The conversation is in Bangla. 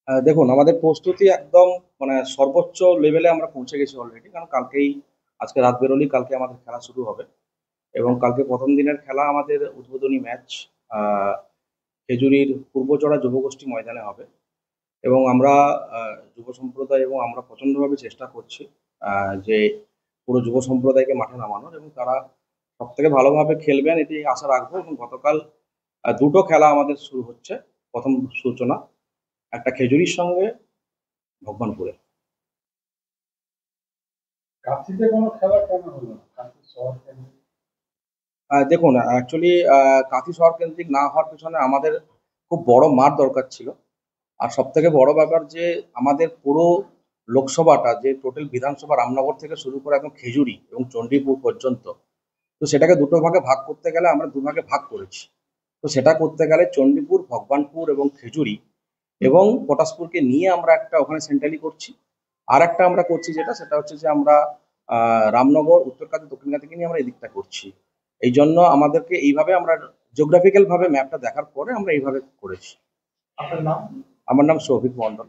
দেখুন, আমাদের প্রস্তুতি একদম মানে সর্বোচ্চ লেভেলে আমরা পৌঁছে গেছি অলরেডি। কারণ আজকে রাত বেরোলেই কালকে আমাদের খেলা শুরু হবে। এবং কালকে প্রথম দিনের খেলা আমাদের উদ্বোধনী ম্যাচ খেজুরির পূর্বচড়া যুবগোষ্ঠী ময়দানে হবে। এবং আমরা যুব সম্প্রদায় এবং আমরা প্রচণ্ডভাবে চেষ্টা করছি যে পুরো যুব সম্প্রদায়কে মাঠে নামানোর, এবং তারা সব থেকে ভালোভাবে খেলবেন এটি আশা রাখবো। এবং গতকাল দুটো খেলা আমাদের শুরু হচ্ছে। প্রথম সূচনা একটা খেজুরির সঙ্গে ভগবানপুরে। কাছিতে কোনো খেলা কেন হলো না? কাছি শহর কেন্দ্রিক। দেখুন, অ্যাকচুয়ালি কাঁথি শহর কেন্দ্রিক না হওয়ার পিছনে আমাদের খুব বড় মাঠ দরকার ছিল। আর সব থেকে বড় ব্যাপার যে আমাদের পুরো লোকসভাটা, যে টোটাল বিধানসভা রামনগর থেকে শুরু করে একদম খেজুরি এবং চণ্ডীপুর পর্যন্ত, তো সেটাকে দুটো ভাগে ভাগ করতে গেলে আমরা দুভাগে ভাগ করেছি। তো সেটা করতে গেলে চণ্ডীপুর, ভগবানপুর এবং খেজুরি এবং পটাশপুরকে নিয়ে আমরা একটা ওখানে সেন্ট্রালি করছি। আর একটা আমরা করছি সেটা হচ্ছে যে আমরা রামনগর, উত্তরকান্দি, দক্ষিণকান্দিকে নিয়ে আমরা এদিকটা করছি। এই জন্য আমাদেরকে এইভাবে আমরা জিওগ্রাফিক্যাল ভাবে ম্যাপটা দেখার পরে আমরা এইভাবে করেছি। আপনার নাম? আমার নাম সৌভিক মন্ডল।